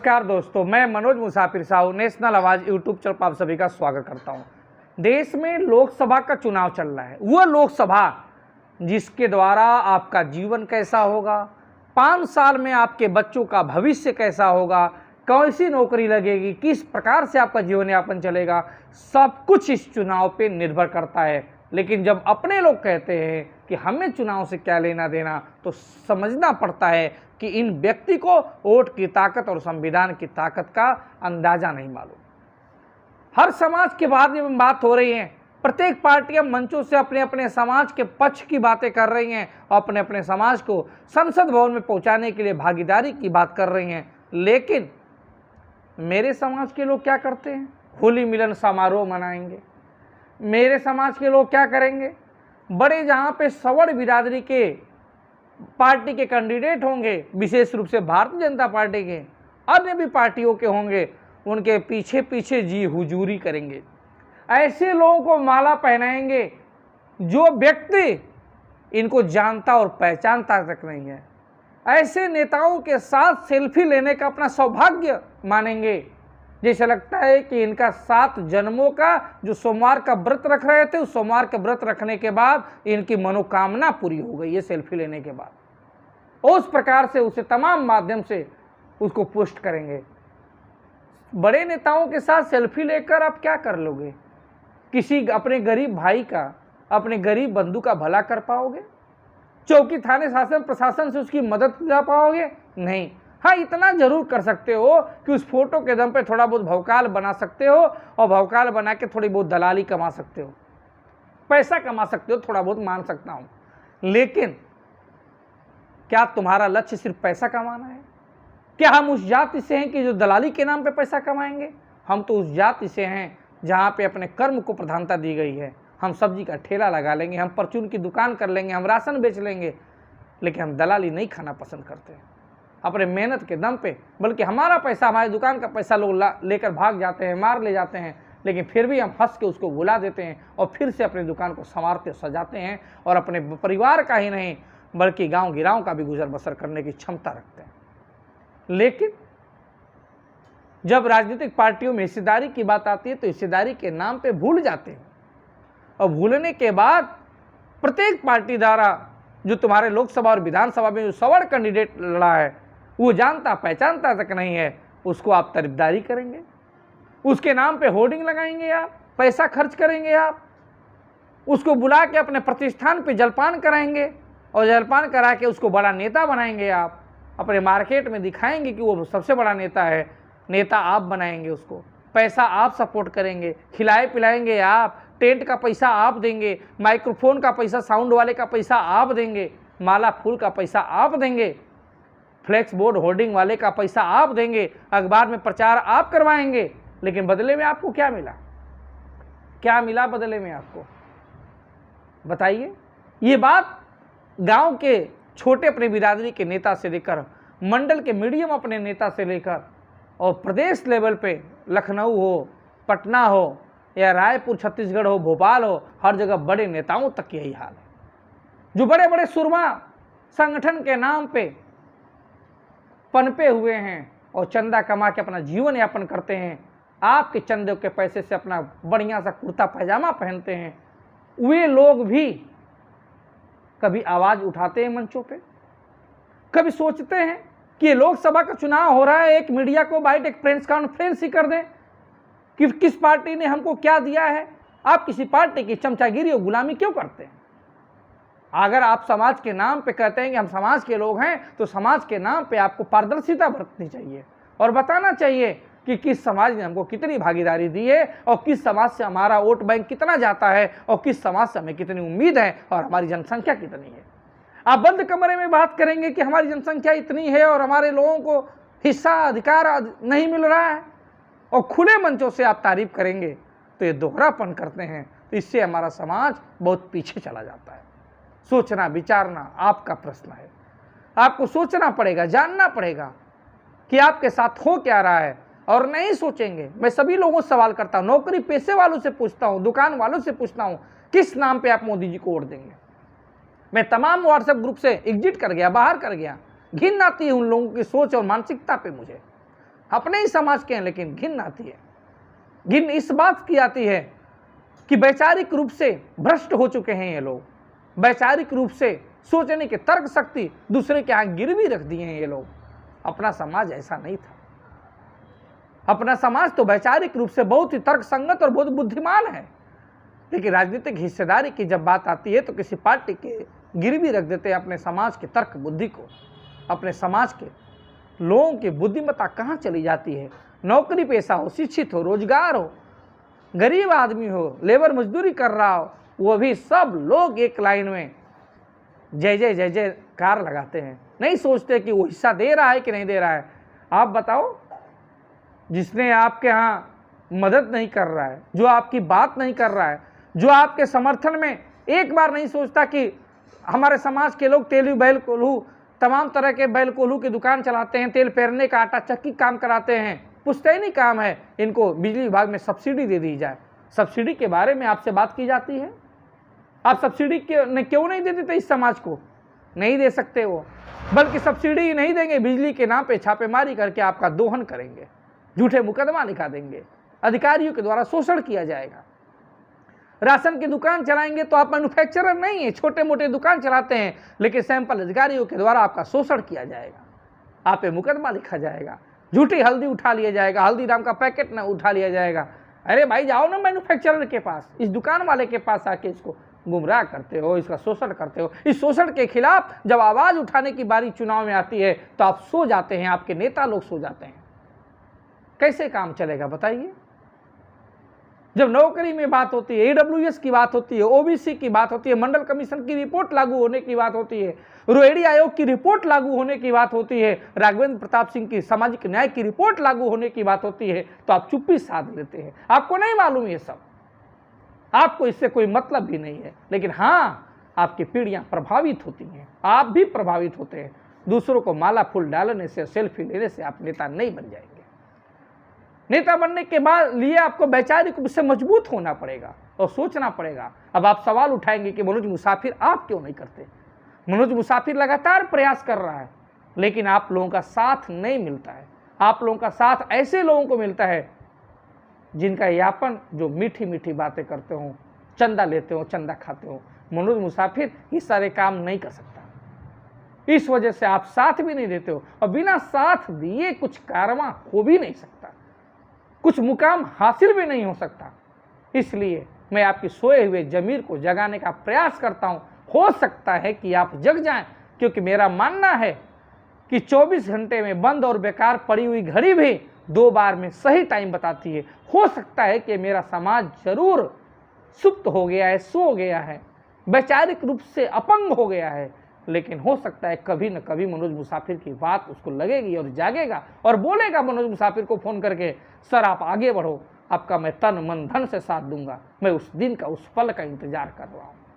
नमस्कार दोस्तों, मैं मनोज मुसाफिर साहू नेशनल आवाज़ यूट्यूब चैनल पर आप सभी का स्वागत करता हूं। देश में लोकसभा का चुनाव चल रहा है, वह लोकसभा जिसके द्वारा आपका जीवन कैसा होगा, 5 साल में आपके बच्चों का भविष्य कैसा होगा, कैसी नौकरी लगेगी, किस प्रकार से आपका जीवन यापन चलेगा, सब कुछ इस चुनाव पे निर्भर करता है। लेकिन जब अपने लोग कहते हैं कि हमें चुनाव से क्या लेना देना, तो समझना पड़ता है कि इन व्यक्ति को वोट की ताकत और संविधान की ताकत का अंदाजा नहीं मालूम। हर समाज के बारे में बात हो रही है, प्रत्येक पार्टियां मंचों से अपने अपने समाज के पक्ष की बातें कर रही हैं और अपने अपने समाज को संसद भवन में पहुंचाने के लिए भागीदारी की बात कर रही हैं। लेकिन मेरे समाज के लोग क्या करते हैं? होली मिलन समारोह मनाएंगे। मेरे समाज के लोग क्या करेंगे? बड़े जहाँ पे सवर्ण बिरादरी के पार्टी के कैंडिडेट होंगे, विशेष रूप से भारतीय जनता पार्टी के, अन्य भी पार्टियों के होंगे, उनके पीछे पीछे जी हुजूरी करेंगे। ऐसे लोगों को माला पहनाएंगे जो व्यक्ति इनको जानता और पहचानता तक नहीं है। ऐसे नेताओं के साथ सेल्फी लेने का अपना सौभाग्य मानेंगे। जैसे लगता है कि इनका 7 जन्मों का जो सोमवार का व्रत रख रहे थे, उस सोमवार का व्रत रखने के बाद इनकी मनोकामना पूरी हो गई है सेल्फी लेने के बाद। उस प्रकार से उसे तमाम माध्यम से उसको पोस्ट करेंगे। बड़े नेताओं के साथ सेल्फी लेकर आप क्या कर लोगे? किसी अपने गरीब भाई का, अपने गरीब बंधु का भला कर पाओगे? चौकी थाने शासन प्रशासन से उसकी मदद कर पाओगे? नहीं। हाँ, इतना जरूर कर सकते हो कि उस फोटो के दम पे थोड़ा बहुत भौकाल बना सकते हो और भौकाल बना के थोड़ी बहुत दलाली कमा सकते हो, पैसा कमा सकते हो, थोड़ा बहुत मान सकता हूँ। लेकिन क्या तुम्हारा लक्ष्य सिर्फ पैसा कमाना है? क्या हम उस जाति से हैं कि जो दलाली के नाम पे पैसा कमाएंगे? हम तो उस जाति से हैं जहाँ पे अपने कर्म को प्रधानता दी गई है। हम सब्जी का ठेला लगा लेंगे, हम परचून की दुकान कर लेंगे, हम राशन बेच लेंगे, लेकिन हम दलाली नहीं खाना पसंद करते हैं अपने मेहनत के दम पे। बल्कि हमारा पैसा, हमारी दुकान का पैसा लोग लेकर भाग जाते हैं, मार ले जाते हैं, लेकिन फिर भी हम हंस के उसको भुला देते हैं और फिर से अपनी दुकान को संवारते सजाते हैं और अपने परिवार का ही नहीं बल्कि गांव गिराव का भी गुजर बसर करने की क्षमता रखते हैं। लेकिन जब राजनीतिक पार्टियों में हिस्सेदारी की बात आती है तो हिस्सेदारी के नाम पे भूल जाते हैं और भूलने के बाद प्रत्येक पार्टी द्वारा जो तुम्हारे लोकसभा और विधानसभा में जो सवर्ण कैंडिडेट लड़ा है, वो जानता पहचानता तक नहीं है, उसको आप तरफदारी करेंगे, उसके नाम पे होर्डिंग लगाएंगे, आप पैसा खर्च करेंगे, आप उसको बुला के अपने प्रतिष्ठान पे जलपान कराएंगे और जलपान करा के उसको बड़ा नेता बनाएंगे। आप अपने मार्केट में दिखाएंगे कि वो सबसे बड़ा नेता है, नेता आप बनाएंगे, उसको पैसा आप सपोर्ट करेंगे, खिलाए पिलाएंगे आप, टेंट का पैसा आप देंगे, माइक्रोफोन का पैसा, साउंड वाले का पैसा आप देंगे, माला फूल का पैसा आप देंगे, फ्लेक्स बोर्ड होर्डिंग वाले का पैसा आप देंगे, अखबार में प्रचार आप करवाएंगे। लेकिन बदले में आपको क्या मिला? क्या मिला बदले में आपको? बताइए। ये बात गांव के छोटे अपने बिरादरी के नेता से लेकर, मंडल के मीडियम अपने नेता से लेकर और प्रदेश लेवल पे लखनऊ हो, पटना हो या रायपुर छत्तीसगढ़ हो, भोपाल हो, हर जगह बड़े नेताओं तक यही हाल है। जो बड़े बड़े सुरमा संगठन के नाम पे पनपे हुए हैं और चंदा कमा के अपना जीवन यापन करते हैं, आपके चंदे के पैसे से अपना बढ़िया सा कुर्ता पैजामा पहनते हैं, वे लोग भी कभी आवाज उठाते हैं मंचों पे? कभी सोचते हैं कि लोकसभा का चुनाव हो रहा है, एक मीडिया को बाइट, एक प्रेस कॉन्फ्रेंस ही कर दें कि किस पार्टी ने हमको क्या दिया है? आप किसी पार्टी की चमचागिरी और गुलामी क्यों करते हैं? अगर आप समाज के नाम पे कहते हैं कि हम समाज के लोग हैं, तो समाज के नाम पे आपको पारदर्शिता बरतनी चाहिए और बताना चाहिए कि किस समाज ने हमको कितनी भागीदारी दी है और किस समाज से हमारा वोट बैंक कितना जाता है और किस समाज से हमें कितनी उम्मीद है और हमारी जनसंख्या कितनी है। आप बंद कमरे में बात करेंगे कि हमारी जनसंख्या इतनी है और हमारे लोगों को हिस्सा अधिकार नहीं मिल रहा है, और खुले मंचों से आप तारीफ करेंगे, तो ये दोहरापन करते हैं। तो इससे हमारा समाज बहुत पीछे चला जाता है। सोचना विचारना आपका प्रश्न है। आपको सोचना पड़ेगा, जानना पड़ेगा कि आपके साथ हो क्या रहा है। और नहीं सोचेंगे, मैं सभी लोगों से सवाल करता हूँ, नौकरी पेशे वालों से पूछता हूँ, दुकान वालों से पूछता हूँ, किस नाम पे आप मोदी जी को वोट देंगे? मैं तमाम व्हाट्सएप ग्रुप से एग्जिट कर गया, बाहर कर गया। घिन आती है उन लोगों की सोच और मानसिकता पे मुझे। अपने ही समाज के हैं, लेकिन घिन आती है। घिन इस बात की आती है कि वैचारिक रूप से भ्रष्ट हो चुके हैं ये लोग, वैचारिक रूप से सोचने की तर्क शक्ति दूसरे के यहाँ गिरवी रख दिए हैं ये लोग। अपना समाज ऐसा नहीं था। अपना समाज तो वैचारिक रूप से बहुत ही तर्क संगत और बहुत बुद्धिमान है, लेकिन राजनीतिक हिस्सेदारी की जब बात आती है तो किसी पार्टी के गिरवी रख देते हैं अपने समाज की तर्क बुद्धि को। अपने समाज के लोगों की बुद्धिमत्ता कहाँ चली जाती है। नौकरी पेशा हो, शिक्षित हो, रोजगार हो, गरीब आदमी हो, लेबर मजदूरी कर रहा हो, वो भी सब लोग एक लाइन में जय जय जय जयकार लगाते हैं। नहीं सोचते कि वो हिस्सा दे रहा है कि नहीं दे रहा है। आप बताओ, जिसने आपके यहाँ मदद नहीं कर रहा है, जो आपकी बात नहीं कर रहा है, जो आपके समर्थन में एक बार नहीं सोचता कि हमारे समाज के लोग तेलू बैल कोल्हू तमाम तरह के बैल कोल्हू की दुकान चलाते हैं, तेल पेरने का, आटा चक्की काम कराते हैं, पुश्तैनी काम है, इनको बिजली विभाग में सब्सिडी दे दी जाए। सब्सिडी के बारे में आपसे बात की जाती है। आप सब्सिडी क्यों नहीं दे देते इस समाज को? नहीं दे सकते वो, बल्कि सब्सिडी नहीं देंगे, बिजली के नाम पे छापेमारी करके आपका दोहन करेंगे, झूठे मुकदमा लिखा देंगे, अधिकारियों के द्वारा शोषण किया जाएगा। राशन की दुकान चलाएंगे तो आप मैन्युफैक्चरर नहीं है, छोटे मोटे दुकान चलाते हैं, लेकिन सैंपल अधिकारियों के द्वारा आपका शोषण किया जाएगा, आप पे मुकदमा लिखा जाएगा, झूठी हल्दी उठा लिया जाएगा, हल्दीराम का पैकेट ना उठा लिया जाएगा। अरे भाई जाओ ना मैन्युफैक्चरर के पास, इस दुकान वाले के पास आके इसको गुमराह करते हो, इसका शोषण करते हो। इस शोषण के खिलाफ जब आवाज़ उठाने की बारी चुनाव में आती है तो आप सो जाते हैं, आपके नेता लोग सो जाते हैं। कैसे काम चलेगा बताइए? जब नौकरी में बात होती है, AWS की बात होती है, OBC की बात होती है, मंडल कमीशन की रिपोर्ट लागू होने की बात होती है, रोहिणी आयोग की रिपोर्ट लागू होने की बात होती है, राघवेंद्र प्रताप सिंह की सामाजिक न्याय की रिपोर्ट लागू होने की बात होती है, तो आप चुप्पी साध लेते हैं। आपको नहीं मालूम ये सब, आपको इससे कोई मतलब भी नहीं है, लेकिन हाँ, आपकी पीढ़ियां प्रभावित होती हैं, आप भी प्रभावित होते हैं। दूसरों को माला फूल डालने से, सेल्फी लेने से आप नेता नहीं बन जाएंगे। नेता बनने के बाद लिए आपको वैचारिक रूप से मजबूत होना पड़ेगा और सोचना पड़ेगा। अब आप सवाल उठाएंगे कि मनोज मुसाफिर आप क्यों नहीं करते? मनोज मुसाफिर लगातार प्रयास कर रहा है, लेकिन आप लोगों का साथ नहीं मिलता है। आप लोगों का साथ ऐसे लोगों को मिलता है जिनका यापन जो मीठी मीठी बातें करते हो, चंदा लेते हो, चंदा खाते हो। मनोज मुसाफिर ये सारे काम नहीं कर सकता, इस वजह से आप साथ भी नहीं देते हो, और बिना साथ दिए कुछ कारवां हो भी नहीं सकता, कुछ मुकाम हासिल भी नहीं हो सकता। इसलिए मैं आपकी सोए हुए जमीर को जगाने का प्रयास करता हूं। हो सकता है कि आप जग जाएं, क्योंकि मेरा मानना है कि 24 घंटे में बंद और बेकार पड़ी हुई घड़ी भी 2 बार में सही टाइम बताती है। हो सकता है कि मेरा समाज जरूर सुप्त हो गया है, सो गया है, वैचारिक रूप से अपंग हो गया है, लेकिन हो सकता है कभी न कभी मनोज मुसाफिर की बात उसको लगेगी और जागेगा और बोलेगा मनोज मुसाफिर को फ़ोन करके, सर आप आगे बढ़ो, आपका मैं तन मन धन से साथ दूंगा। मैं उस दिन का, उस पल का इंतजार कर रहा हूँ।